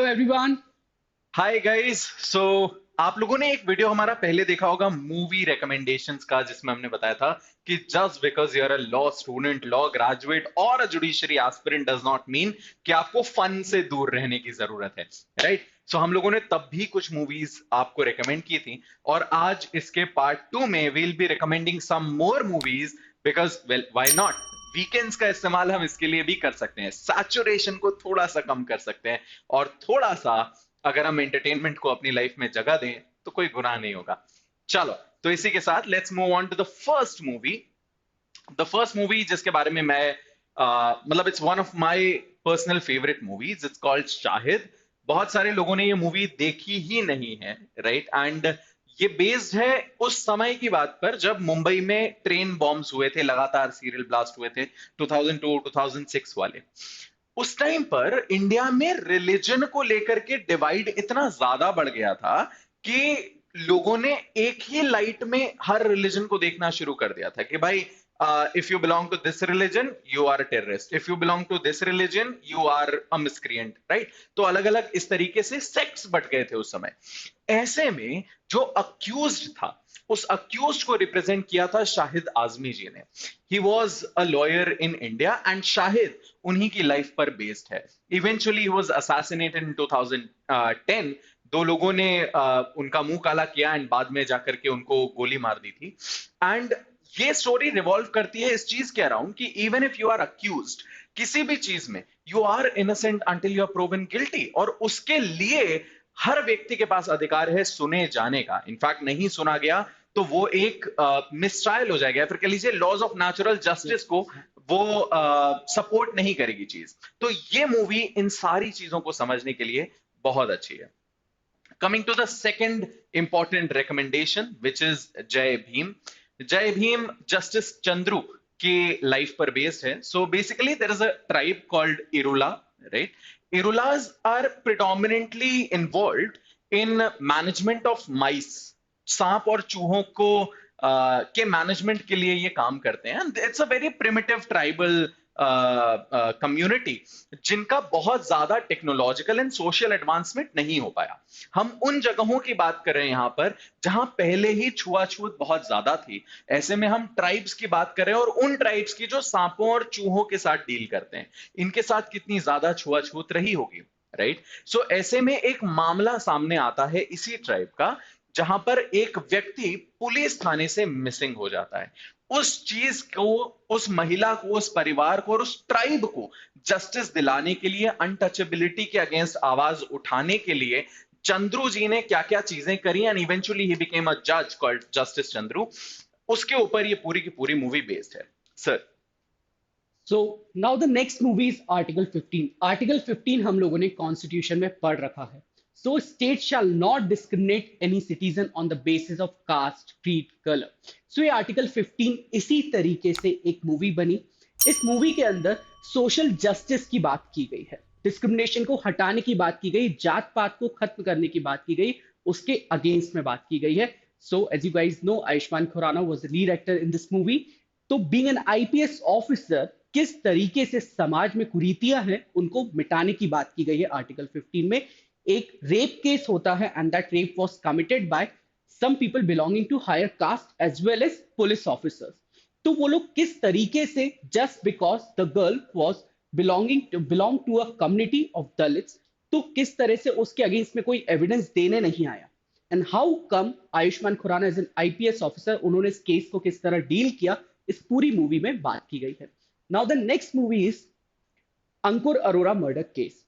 everyone. Hi guys. सो आप लोगों ने एक वीडियो हमारा पहले देखा होगा मूवी रिकमेंडेशंस का, जिसमें हमने बताया था कि just because you are a law student, law graduate और a judiciary aspirant does not mean कि आपको फन से दूर रहने की जरूरत है, राइट? सो हम लोगों ने तब भी कुछ मूवीज आपको रिकमेंड की थी, और आज इसके पार्ट 2 में we'll be recommending some more movies, because well why not. Weekends का इस्तेमाल हम इसके लिए भी कर सकते हैं, सैचुरेशन को थोड़ा सा कम कर सकते हैं, और थोड़ा सा अगर हम एंटरटेनमेंट को अपनी लाइफ में जगह दें तो कोई गुनाह नहीं होगा। चलो, तो इसी के साथ let's move on to the first movie. The first movie जिसके बारे में मैं मतलब it's one of my personal favourite movies, it's called Shahid. बहुत सारे लोगों ने ये मूवी देखी ही नहीं है, राइट? एंड ये बेस्ड है उस समय की बात पर जब मुंबई में ट्रेन बॉम्ब्स हुए थे, लगातार सीरियल ब्लास्ट हुए थे, 2002 2006 वाले। उस टाइम पर इंडिया में रिलीजन को लेकर के डिवाइड इतना ज्यादा बढ़ गया था कि लोगों ने एक ही लाइट में हर रिलीजन को देखना शुरू कर दिया था कि भाई, if you belong to this religion you are a terrorist, if you belong to this religion you are a miscreant, right? तो अलग अलग इस तरीके से सेक्ट्स बट गए थे उस समय। ऐसे में जो अक्यूज्ड था, उस अक्यूज्ड को रिप्रेजेंट किया था शाहिद आजमी जी ने। He was a lawyer in India, and Shahid उन्हीं की लाइफ पर बेस्ड है। इवेंचुअली ही वॉज असैसिनेटेड इन 2010। दो लोगों ने उनका मुंह काला किया एंड बाद में जाकर के उनको गोली मार दी थी। एंड ये स्टोरी रिवॉल्व करती है इस चीज के अराउंड कि even if you are accused किसी भी चीज में, you are innocent until you are proven guilty, और उसके लिए हर व्यक्ति के पास अधिकार है सुने जाने का। इनफैक्ट नहीं सुना गया तो वो एक मिसट्रायल हो जाएगा, फिर कह लीजिए लॉज ऑफ नेचुरल जस्टिस को वो सपोर्ट नहीं करेगी चीज। तो ये मूवी इन सारी चीजों को समझने के लिए बहुत अच्छी है। Coming to the second important recommendation, which is जय भीम। जय भीम जस्टिस चंद्रू की लाइफ पर बेस्ड है। So basically there is a tribe called Irula, right? Irulas are predominantly involved in management of mice। सांप और चूहों को के मैनेजमेंट के लिए ये काम करते हैं। It's a very primitive tribal community जिनका बहुत ज्यादा टेक्नोलॉजिकल एंड सोशल एडवांसमेंट नहीं हो पाया। हम उन जगहों की बात कर रहे हैं यहां पर जहां पहले ही छुआछूत बहुत ज्यादा थी। ऐसे में हम ट्राइब्स की बात कर रहे हैं, और उन ट्राइब्स की जो सांपों और चूहों के साथ डील करते हैं, इनके साथ कितनी ज्यादा छुआछूत रही होगी, राइट? सो ऐसे में एक मामला सामने आता है इसी ट्राइब का, जहां पर एक व्यक्ति पुलिस थाने से मिसिंग हो जाता है। उस चीज को, उस महिला को, उस परिवार को और उस ट्राइब को जस्टिस दिलाने के लिए, अनटचेबिलिटी के अगेंस्ट आवाज उठाने के लिए चंद्रू जी ने क्या क्या चीजें करी, and eventually he became a जज कॉल्ड जस्टिस चंद्रू। उसके ऊपर ये पूरी की पूरी मूवी बेस्ड है, sir. So now the next movie is Article 15. Article 15 हम लोगों ने Constitution में पढ़ रखा है. So state shall not discriminate any citizen on the basis of caste, creed, color. So ये Article 15 इसी तरीके से एक मूवी बनी. इस मूवी के अंदर सोशल जस्टिस की बात की गई है, डिस्क्रिमिनेशन को हटाने की बात की गई, जात पात को खत्म करने की बात की गई, उसके अगेंस्ट में बात की गई है. So as you guys know, Ayushmann Khurrana was the lead actor in this movie. तो बीइंग एन आईपीएस ऑफिसर किस तरीके से समाज में कुरीतियां हैं उनको मिटाने की बात की गई है आर्टिकल 15 में. एक रेप केस होता है and that rape was committed by some people belonging to higher caste as well as police officers. तो वो लोग किस तरीके से, just because the girl was belong to a community of Dalits, तो किस तरह से उसके अगेंस्ट में कोई एविडेंस देने नहीं आया, and how come Ayushmann Khurrana as an IPS officer उन्होंने इस केस को किस तरह डील किया, इस पूरी मूवी में बात की गई है. Now the next movie is Ankur Arora murder case.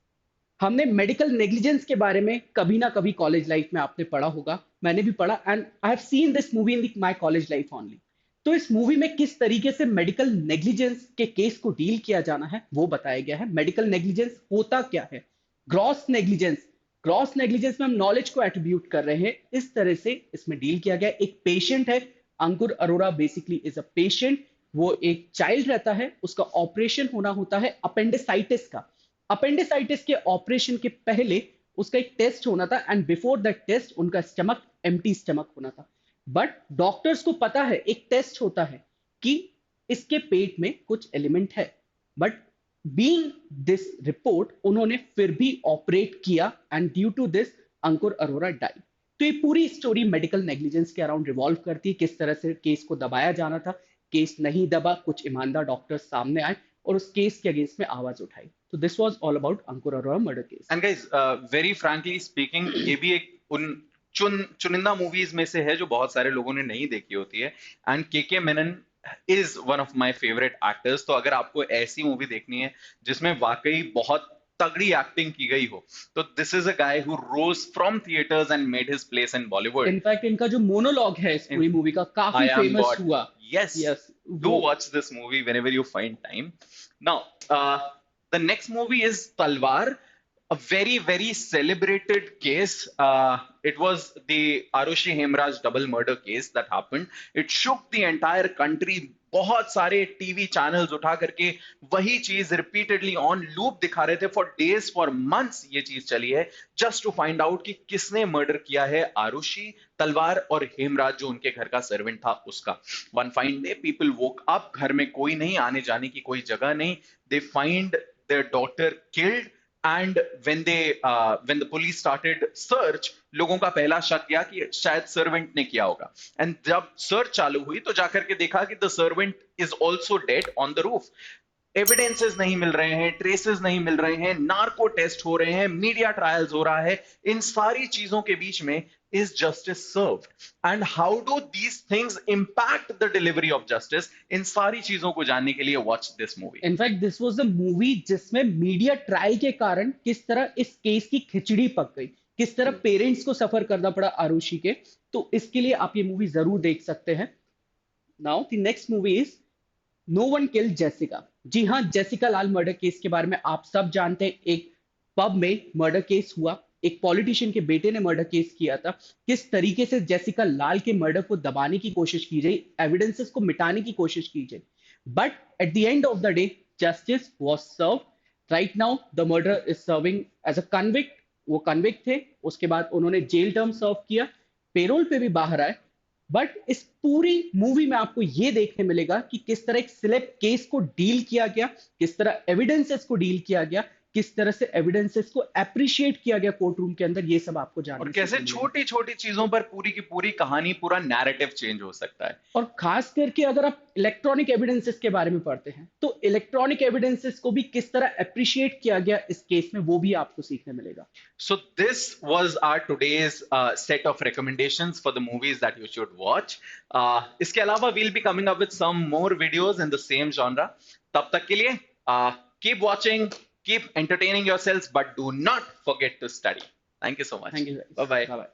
हमने मेडिकल नेग्लिजेंस के बारे में कभी ना कभी कॉलेज लाइफ में आपने पढ़ा होगा, मैंने भी पढ़ा, and I have seen this movie in my college life only. तो इस मूवी में किस तरीके से मेडिकल नेग्लिजेंस के केस को डील किया जाना है वो बताया गया है. मेडिकल नेग्लिजेंस होता क्या है, ग्रॉस नेग्लिजेंस, ग्रॉस नेग्लिजेंस में हम नॉलेज को एट्रीब्यूट कर रहे हैं, इस तरह से इसमें डील किया गया. एक पेशेंट है, Ankur Arora basically is a patient. वो एक चाइल्ड रहता है, उसका ऑपरेशन होना होता है अपेंडिसाइटिस का. अपेंडिसाइटिस के ऑपरेशन के पहले उसका एक टेस्ट होना था, एंड बिफोर दैट टेस्ट उनका स्टमक एम्प्टी स्टमक होना था. बट डॉक्टर्स को पता है, एक टेस्ट होता है कि इसके पेट में कुछ एलिमेंट है, बट बीइंग दिस रिपोर्ट उन्होंने फिर भी ऑपरेट किया and due to this Ankur Arora died. तो ये पूरी स्टोरी मेडिकल नेग्लिजेंस के अराउंड रिवॉल्व करती है, किस तरह से केस को दबाया जाना था, केस नहीं दबा, कुछ ईमानदार डॉक्टर्स सामने आए और उस केस के अगेंस्ट में आवाज उठाई। तो this was all about Ankur Arora murder case. And guys, very frankly speaking, ये भी एक उन चुनिंदा मूवीज में से है जो बहुत सारे लोगों ने नहीं देखी होती है। एंड के Menon is one of my favourite actors. तो अगर आपको ऐसी मूवी देखनी है जिसमें वाकई बहुत तगड़ी एक्टिंग की गई हो, तो this is a guy who rose from theatres and made his place in Bollywood. In fact इनका जो मोनोलॉग है इस पूरी मूवी का काफी आई एम फेमस गॉड। हुआ। Yes, यस do वो watch this movie whenever you find time. Now, the next movie is Talwar, a very, very celebrated case. It was the Arushi Hemraj double murder case that happened. It shook the entire country. बहुत सारे TV channels उठा करके वही चीज repeatedly on loop दिखा रहे थे for days, for months ये चीज चली है, जस्ट टू फाइंड आउट कि किसने मर्डर किया है आरुषि, तलवार और हेमराज जो उनके घर का सर्वेंट था उसका। One fine day people woke up, घर में कोई नहीं, आने जाने की कोई जगह नहीं, they find there daughter killed. And when the police started search, लोगों का पहला शक गया कि शायद सर्वेंट ने किया होगा। एंड जब सर्च चालू हुई तो जाकर के देखा कि the servant is also dead on the roof. Evidences नहीं मिल रहे हैं, ट्रेसेस नहीं मिल रहे हैं, नार्को टेस्ट हो रहे हैं, मीडिया ट्रायल्स हो रहा है, इन सारी चीजों के बीच में is justice served and how do these things impact the delivery of justice? इन सारी चीजों को जानने के लिए watch this movie. In fact this was the movie जिसमें मीडिया ट्रायल के कारण किस तरह इस केस की खिचड़ी पक गई, किस तरह पेरेंट्स को सफर करना पड़ा आरुषि के। तो इसके लिए आप ये मूवी जरूर देख सकते हैं। Now the next movie is no one killed Jessica. जी हाँ, जेसिका लाल मर्डर केस के बारे में आप सब जानते हैं। एक पब में मर्डर केस हुआ, एक पॉलिटिशियन के बेटे ने मर्डर केस किया था। किस तरीके से जेसिका लाल के मर्डर को दबाने की कोशिश की गई, एविडेंसेस को मिटाने की कोशिश की गई, but at the end of the day justice was serve. Right now the murder is serving as a convict. वो कन्विक्ट थे, उसके बाद उन्होंने जेल टर्म सर्व किया, पेरोल पे भी बाहर आए। बट इस पूरी मूवी में आपको ये देखने मिलेगा कि किस तरह एक सिलेक्ट केस को डील किया गया, किस तरह एविडेंसेस को डील किया गया, किस तरह से एविडेंसेस को एप्रिशिएट किया गया कोर्ट रूम के अंदर, ये सब आपको और जानने कैसे को मिलेगा। छोटी छोटी चीजों पर पूरी की पूरी कहानी, पूरा नैरेटिव चेंज हो सकता है। और खास करके अगर आप इलेक्ट्रॉनिक एविडेंसेस के बारे में पढ़ते हैं तो इलेक्ट्रॉनिक एविडेंसेस को भी किस तरह एप्रिशिएट किया गया इस केस में, वो भी आपको सीखने मिलेगा। So this was our today's set of recommendations for the movies that you should watch. इसके अलावा we'll be coming up with some more videos in the same genre. तब तक के लिए keep watching, keep entertaining yourselves, but do not forget to study. Thank you so much. Thank you, Bye bye. Bye bye.